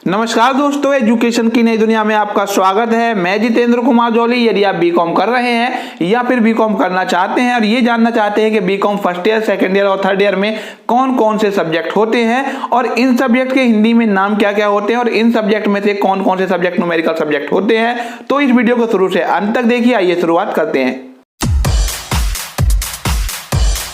नमस्कार दोस्तों, एजुकेशन की नई दुनिया में आपका स्वागत है। मैं जितेंद्र कुमार जौली। यदि आप बीकॉम कर रहे हैं या फिर बीकॉम करना चाहते हैं और ये जानना चाहते हैं कि BCom first year, second year और थर्ड ईयर में कौन कौन से सब्जेक्ट होते हैं और इन सब्जेक्ट के हिंदी में नाम क्या क्या होते हैं और इन सब्जेक्ट में से कौन कौन से सब्जेक्ट न्यूमेरिकल सब्जेक्ट होते हैं, तो इस वीडियो को शुरू से अंत तक देखिए। आइए शुरुआत करते हैं।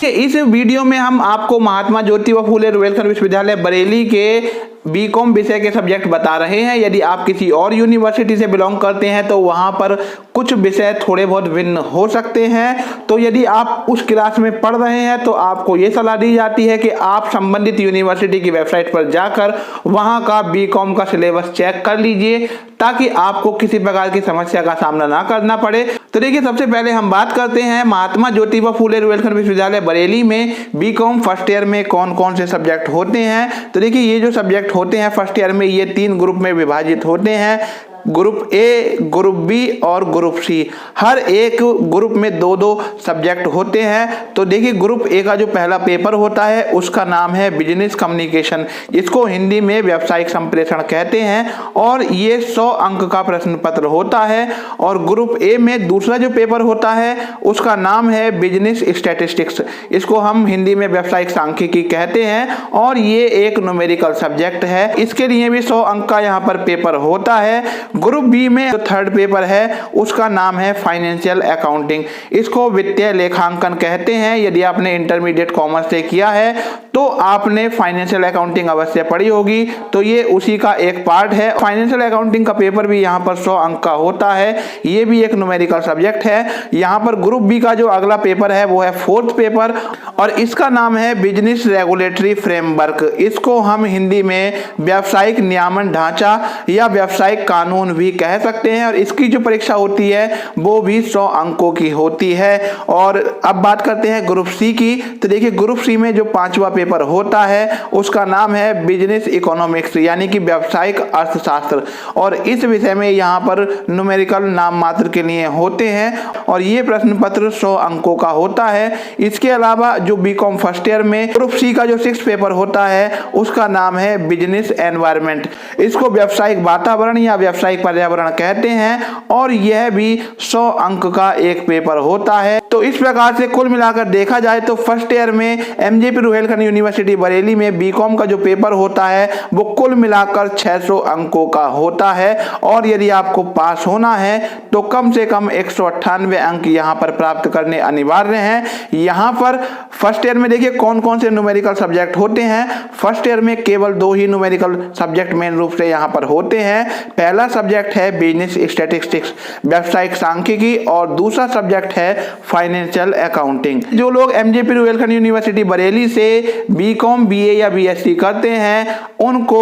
इस वीडियो में हम आपको महात्मा ज्योतिबा फुले रुहेलखंड विश्वविद्यालय बरेली के बीकॉम विषय के सब्जेक्ट बता रहे हैं। यदि आप किसी और यूनिवर्सिटी से बिलोंग करते हैं तो वहां पर कुछ विषय थोड़े बहुत भिन्न हो सकते हैं। तो यदि आप उस क्लास में पढ़ रहे हैं तो आपको ये सलाह दी जाती है कि आप संबंधित यूनिवर्सिटी की वेबसाइट पर जाकर वहां का बीकॉम का सिलेबस चेक कर लीजिए, ताकि आपको किसी प्रकार की समस्या का सामना ना करना पड़े। तो देखिए, सबसे पहले हम बात करते हैं महात्मा ज्योतिबा फुले रुहेलखंड विश्वविद्यालय बरेली में बीकॉम फर्स्ट ईयर में कौन कौन से सब्जेक्ट होते हैं। तो देखिए, ये जो सब्जेक्ट होते हैं फर्स्ट ईयर में, ये 3 ग्रुप में विभाजित होते हैं। ग्रुप ए, ग्रुप बी और ग्रुप सी। हर एक ग्रुप में 2-2 सब्जेक्ट होते हैं। तो देखिए, ग्रुप ए का जो पहला पेपर होता है उसका नाम है बिजनेस कम्युनिकेशन। इसको हिंदी में व्यावसायिक संप्रेषण कहते हैं और ये 100 अंक का प्रश्न पत्र होता है। और ग्रुप ए में दूसरा जो पेपर होता है उसका नाम है बिजनेस स्टैटिस्टिक्स। इसको हम हिंदी में व्यावसायिक सांख्यिकी कहते हैं और ये एक न्यूमेरिकल सब्जेक्ट है। इसके लिए भी 100 अंक का यहाँ पर पेपर होता है। ग्रुप बी में जो थर्ड पेपर है उसका नाम है फाइनेंशियल अकाउंटिंग। इसको वित्तीय लेखांकन कहते हैं। यदि आपने इंटरमीडिएट कॉमर्स से किया है तो आपने फाइनेंशियल अकाउंटिंग अवश्य पढ़ी होगी, तो ये उसी का एक पार्ट है। फाइनेंशियल अकाउंटिंग का पेपर भी यहाँ पर 100 अंक का होता है। ये भी एक न्यूमेरिकल सब्जेक्ट है। यहाँ पर ग्रुप बी का जो अगला पेपर है वो है 4th पेपर और इसका नाम है बिजनेस रेगुलेटरी फ्रेमवर्क। इसको हम हिंदी में व्यावसायिक नियामन ढांचा या व्यावसायिक कानून भी कह सकते हैं। और इसकी जो परीक्षा होती है वो भी 100 अंकों की होती है। और अब बात करते हैं ग्रुप सी की। तो देखिए, ग्रुप सी में जो 5वां पेपर होता है उसका नाम है बिजनेस इकोनॉमिक्स, यानी कि व्यावसायिक अर्थशास्त्र। और इस विषय में यहाँ पर न्यूमेरिकल नाम मात्र के लिए होते हैं और ये प्रश्न पत्र 100 अंकों का होता है। इसके अलावा जो बीकॉम फर्स्ट ईयर में ग्रुप सी का जो 6th पेपर होता है उसका नाम है बिजनेस एनवायरनमेंट। इसको व्यावसायिक वातावरण या व्यावसायिक पर्यावरण कहते हैं और यह भी 100 अंक का एक पेपर होता है। तो इस प्रकार से कुल मिलाकर देखा जाए तो फर्स्ट ईयर में एमजेपी रुहेलखंड यूनिवर्सिटी बरेली में बीकॉम का जो पेपर होता है वो कुल मिलाकर 600 अंकों का होता है। और यदि आपको पास होना है तो कम से कम 198 अंक यहाँ पर प्राप्त करने अनिवार्य हैं। यहाँ पर फर्स्ट ईयर में देखिए कौन कौन से न्यूमेरिकल सब्जेक्ट होते हैं। फर्स्ट ईयर में केवल 2 ही न्यूमेरिकल सब्जेक्ट मेन रूप से यहाँ पर होते हैं। पहला सब्जेक्ट है बिजनेस स्टैटिस्टिक्स, व्यावसायिक सांख्यिकी, और दूसरा सब्जेक्ट है फाइनेंशियल अकाउंटिंग। जो लोग एमजेपी रुहेलखंड यूनिवर्सिटी बरेली से बीकॉम, बीए या बीएससी करते हैं उनको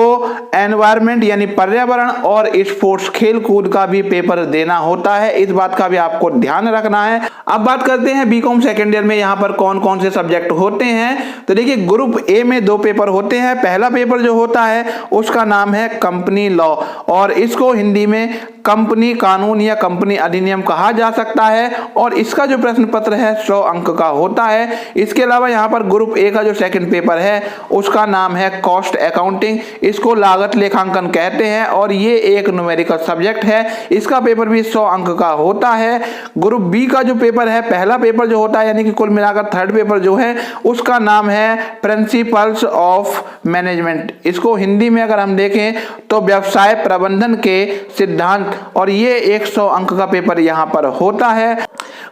एनवायरनमेंट यानी पर्यावरण और स्पोर्ट्स खेल कूद का भी पेपर देना होता है। इस बात का भी आपको ध्यान रखना है। अब बात करते हैं बीकॉम सेकेंड ईयर में यहाँ पर कौन कौन से सब्जेक्ट होते हैं। तो देखिए, ग्रुप ए में 2 पेपर होते हैं। पहला पेपर जो होता है उसका नाम है कंपनी लॉ और इसको हिंदी में कंपनी कानून या कंपनी अधिनियम कहा जा सकता है और इसका जो प्रश्न पत्र है 100 अंक का होता है। इसके अलावा यहाँ पर ग्रुप ए का जो 2nd पेपर है उसका नाम है कॉस्ट अकाउंटिंग। इसको लागत लेखांकन कहते हैं और ये एक न्यूमेरिकल सब्जेक्ट है। इसका पेपर भी 100 अंक का होता है। ग्रुप बी का जो पेपर है, पहला पेपर जो होता है यानी कि कुल मिलाकर 3rd पेपर जो है उसका नाम है प्रिंसिपल्स ऑफ मैनेजमेंट। इसको हिंदी में अगर हम देखें तो व्यवसाय प्रबंधन के सिद्धांत, और ये 100 अंक का पेपर यहाँ पर होता है।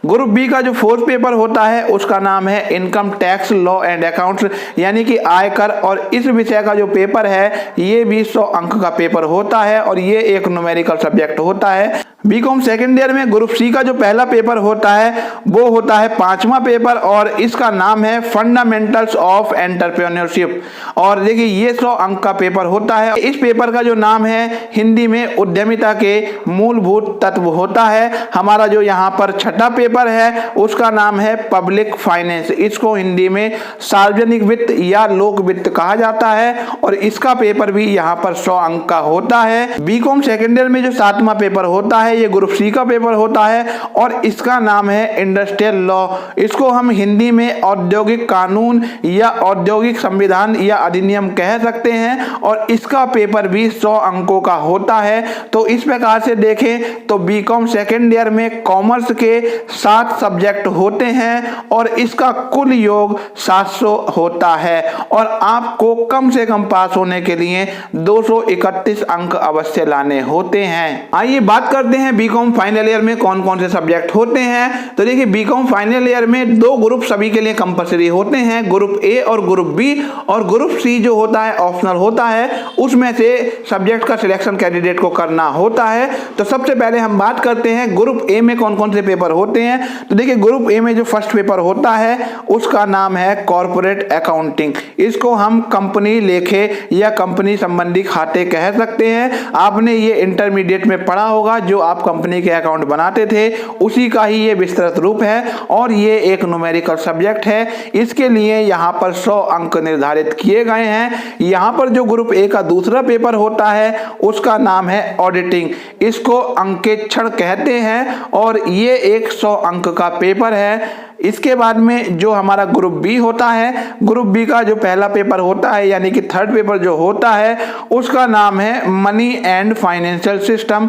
ग्रुप बी का जो 4th पेपर होता है उसका नाम है income tax law and accounts, यानी कि आयकर, और इस विषय का जो पेपर है ये भी 100 अंक का पेपर होता है और ये एक न्यूमेरिकल सब्जेक्ट होता है। बीकॉम सेकेंड ईयर में ग्रुप सी का जो पहला पेपर होता है वो होता है 5वां पेपर और इसका नाम है फंडामेंटल्स ऑफ एंटरप्रेन्योरशिप। और देखिए, ये 100 अंक का पेपर होता है। इस पेपर का जो नाम है हिंदी में उद्यमिता के मूलभूत तत्व होता है। हमारा जो यहाँ पर 6ठा पेपर है उसका नाम है पब्लिक फाइनेंस। इसको हिंदी में सार्वजनिक वित्त या लोक वित्त कहा जाता है और इसका पेपर भी यहाँ पर 100 अंक का होता है। बीकॉम सेकेंड ईयर में जो 7वां पेपर होता है है ये ग्रुप सी का पेपर होता है और इसका नाम है इंडस्ट्रियल लॉ। इसको हम हिंदी में औद्योगिक कानून या औद्योगिक संविधान या अधिनियम कह सकते हैं और इसका पेपर भी 100 अंकों का होता है। तो इस प्रकार से देखें तो बीकॉम सेकेंड ईयर में कॉमर्स के 7 सब्जेक्ट होते हैं और इसका कुल योग 700 होता है और आपको कम से कम पास होने के लिए 231 अंक अवश्य लाने होते हैं। आइए बात करते हैं बीकॉम फाइनल ईयर में कौन कौन से सब्जेक्ट होते हैं। तो देखिए बीकॉम फाइनल ईयर में 2 ग्रुप सभी के लिए कंपलसरी होते हैं, ग्रुप ए और ग्रुप बी, और ग्रुप सी जो होता है ऑप्शनल होता है, उसमें से सब्जेक्ट का सिलेक्शन कैंडिडेट को करना होता है। तो सबसे पहले हम बात करते हैं ग्रुप ए में कौन कौन से पेपर होते हैं। तो देखिए ग्रुप ए में जो फर्स्ट पेपर होता है उसका नाम है कॉर्पोरेट अकाउंटिंग। इसको हम कंपनी लेखे या कंपनी संबंधी खाते कह सकते हैं। आपने ये इंटरमीडिएट में पढ़ा होगा, जो आप कंपनी के अकाउंट बनाते थे उसी का ही ये विस्तृत रूप है और ये एक न्यूमेरिकल सब्जेक्ट है। इसके लिए यहाँ पर 100 अंक निर्धारित किए गए हैं। यहाँ पर जो ग्रुप ए का दूसरा पेपर होता है उसका नाम है ऑडिटिंग। इसको अंकेक्षण कहते हैं और ये एक 100 अंक का पेपर है। इसके बाद में जो हमारा ग्रुप बी होता है, ग्रुप बी का जो पहला पेपर होता है यानी कि थर्ड पेपर जो होता है उसका नाम है मनी एंड फाइनेंशियल सिस्टम,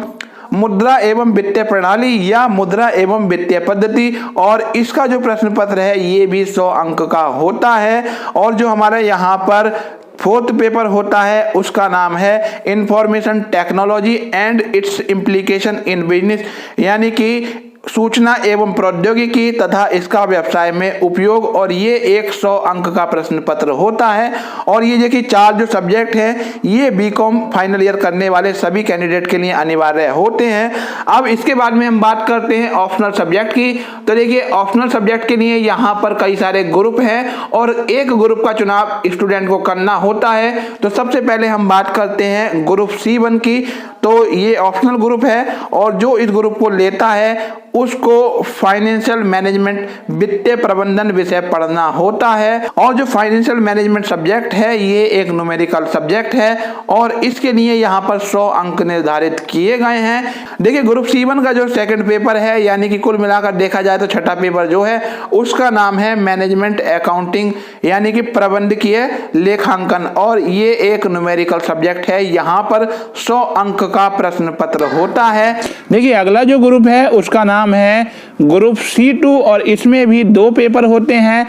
मुद्रा एवं वित्तीय प्रणाली या मुद्रा एवं वित्तीय पद्धति, और इसका जो प्रश्न पत्र है ये भी 100 अंक का होता है। और जो हमारे यहाँ पर फोर्थ पेपर होता है उसका नाम है information technology and it's implication in business, यानी कि सूचना एवं प्रौद्योगिकी तथा इसका व्यवसाय में उपयोग, और ये 100 अंक का प्रश्न पत्र होता है। और ये देखिए 4 जो सब्जेक्ट हैं ये बीकॉम फाइनल ईयर करने वाले सभी कैंडिडेट के लिए अनिवार्य होते हैं। अब इसके बाद में हम बात करते हैं ऑप्शनल सब्जेक्ट की। तो देखिए ऑप्शनल सब्जेक्ट के लिए यहाँ पर कई सारे ग्रुप हैं और एक ग्रुप का चुनाव स्टूडेंट को करना होता है। तो सबसे पहले हम बात करते हैं ग्रुप C1 की। तो ये ऑप्शनल ग्रुप है और जो इस ग्रुप को लेता है उसको फाइनेंशियल मैनेजमेंट वित्तीय प्रबंधन विषय पढ़ना होता है। और जो फाइनेंशियल मैनेजमेंट सब्जेक्ट है ये एक न्यूमेरिकल सब्जेक्ट है और इसके लिए यहाँ पर 100 अंक निर्धारित किए गए हैं। देखिए ग्रुप C1 का जो सेकंड पेपर है यानी कि कुल मिलाकर देखा जाए तो छठा पेपर जो है उसका नाम है मैनेजमेंट अकाउंटिंग यानी कि प्रबंधकीय लेखांकन, और ये एक न्यूमेरिकल सब्जेक्ट है। यहाँ पर 100 अंक का प्रश्न पत्र होता है। देखिए अगला जो ग्रुप है उसका नाम है ग्रुप C2 और इसमें भी 2 पेपर होते हैं।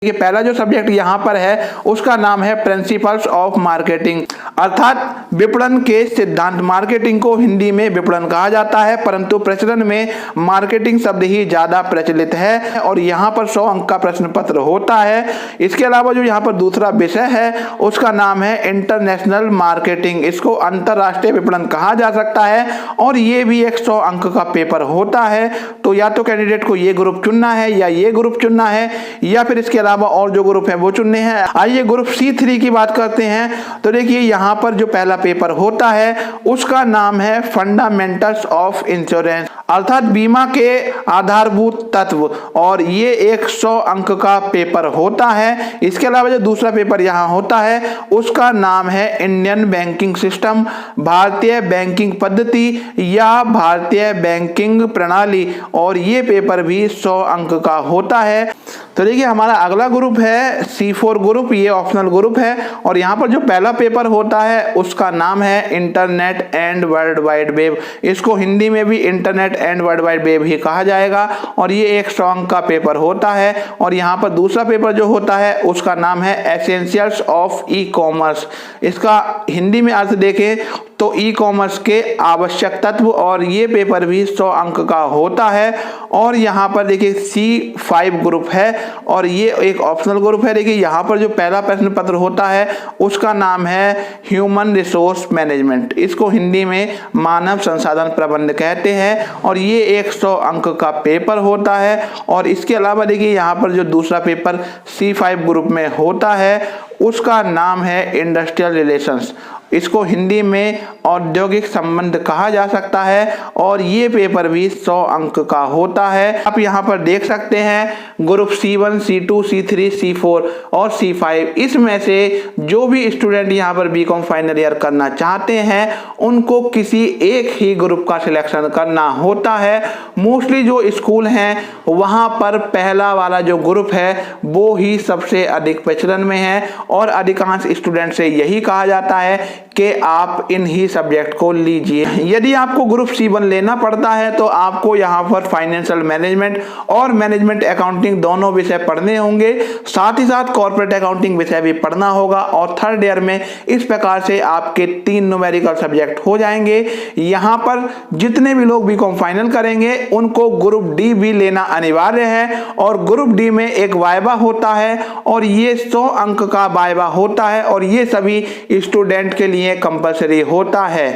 ये पहला जो सब्जेक्ट यहाँ पर है उसका नाम है प्रिंसिपल्स ऑफ मार्केटिंग, अर्थात विपणन के सिद्धांत। मार्केटिंग को हिंदी में विपणन कहा जाता है परंतु प्रचलन में मार्केटिंग शब्द ही ज्यादा प्रचलित है और यहाँ पर 100 अंक का प्रश्न पत्र होता है। इसके अलावा जो यहाँ पर दूसरा विषय है उसका नाम है इंटरनेशनल मार्केटिंग। इसको अंतरराष्ट्रीय विपणन कहा जा सकता है और ये भी 100 अंक का पेपर होता है। तो या तो कैंडिडेट को ये ग्रुप चुनना है या ये ग्रुप चुनना है या फिर इसके अलावा और जो ग्रुप है वो चुनने हैं। आइए ग्रुप C3 की बात करते हैं। तो देखिए यहाँ पर जो पहला पेपर होता है उसका नाम है फंडामेंटल्स ऑफ इंश्योरेंस, अर्थात बीमा के आधारभूत तत्व, और ये 100 अंक का पेपर होता है। इसके अलावा जो दूसरा पेपर यहाँ होता है उसका नाम है इंडियन बैंकिंग सिस्टम, भारतीय बैंकिंग पद्धति या भारतीय बैंकिंग प्रणाली, और ये पेपर भी 100 अंक का होता है। तो देखिए हमारा अगला ग्रुप है C4 ग्रुप, ये ऑप्शनल ग्रुप है और यहाँ पर जो पहला पेपर होता है उसका नाम है internet and world wide web. इसको हिंदी में भी internet and world wide web ही कहा जाएगा और ये 100 अंक का पेपर होता है। और यहाँ पर दूसरा पेपर जो होता है उसका नाम है एसेंशियल्स ऑफ ई कॉमर्स। इसका हिंदी में अर्थ देखें तो ई कॉमर्स के आवश्यक तत्व, और ये पेपर भी 100 अंक का होता है। और यहाँ पर देखिए C5 ग्रुप है और ये एक ऑप्शनल ग्रुप है। देखिए यहाँ पर जो पहला प्रश्न पत्र होता है उसका नाम है ह्यूमन रिसोर्स मैनेजमेंट। इसको हिंदी में मानव संसाधन प्रबंधन कहते हैं और ये 100 अंक का पेपर होता है। और इसके अलावा देखिए यहाँ पर जो दूसरा पेपर C5 ग्रुप में होता है उसका नाम है इंडस्ट्रियल रिलेशंस इसको हिंदी में औद्योगिक संबंध कहा जा सकता है और ये पेपर भी 100 अंक का होता है। आप यहाँ पर देख सकते हैं group C1, C2, C3, C4 और C5, इसमें से जो भी स्टूडेंट यहाँ पर बीकॉम फाइनल ईयर करना चाहते हैं उनको किसी एक ही ग्रुप का सिलेक्शन करना होता है। मोस्टली जो स्कूल हैं वहाँ पर पहला वाला जो ग्रुप है वो ही सबसे अधिक प्रचलन में है और अधिकांश स्टूडेंट से यही कहा जाता है कि आप इन ही सब्जेक्ट को लीजिए। यदि आपको ग्रुप C1 लेना पड़ता है तो आपको यहाँ पर फाइनेंशियल मैनेजमेंट और मैनेजमेंट अकाउंटिंग दोनों विषय पढ़ने होंगे, साथ ही साथ कॉर्पोरेट अकाउंटिंग विषय भी पढ़ना होगा और थर्ड ईयर में इस प्रकार से आपके 3 न्यूमेरिकल सब्जेक्ट हो जाएंगे। यहाँ पर जितने भी लोग बीकॉम फाइनल करेंगे उनको ग्रुप डी भी लेना अनिवार्य है और ग्रुप डी में एक वाइवा होता है और ये 100 अंक का वाइवा होता है और ये सभी स्टूडेंट के लिए कंपलसरी होता है।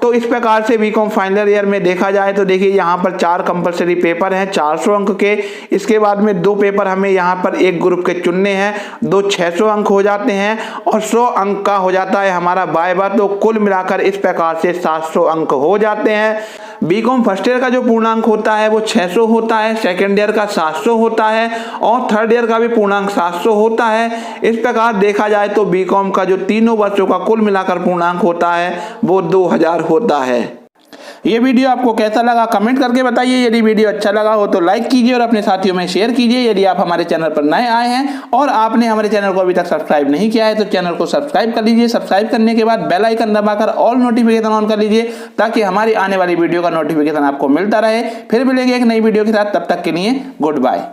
तो इस प्रकार से बीकॉम फाइनल ईयर में देखा जाए तो देखिए यहाँ पर 4 कंपलसरी पेपर हैं 400 अंक के। इसके बाद में 2 पेपर हमें यहाँ पर एक ग्रुप के चुनने हैं, 2 600 अंक हो जाते हैं और 100 अंक का हो जाता है हमारा वाइवा। तो कुल मिलाकर इस प्रकार से 700 अंक हो जाते हैं। बीकॉम फर्स्ट ईयर का जो पूर्णांक होता है वो 600 होता है, सेकेंड ईयर का 700 होता है और थर्ड ईयर का भी पूर्णांक 700 होता है। इस प्रकार देखा जाए तो बीकॉम का जो तीनों वर्षों का कुल मिलाकर पूर्णांक होता है वो 2000 होता है। ये वीडियो आपको कैसा लगा कमेंट करके बताइए। यदि वीडियो अच्छा लगा हो तो लाइक कीजिए और अपने साथियों में शेयर कीजिए। यदि आप हमारे चैनल पर नए आए हैं और आपने हमारे चैनल को अभी तक सब्सक्राइब नहीं किया है तो चैनल को सब्सक्राइब कर लीजिए। सब्सक्राइब करने के बाद बेल आइकन दबाकर ऑल नोटिफिकेशन ऑन कर लीजिए ताकि हमारी आने वाली वीडियो का नोटिफिकेशन आपको मिलता रहे। फिर मिलेंगे एक नई वीडियो के साथ, तब तक के लिए गुड बाय।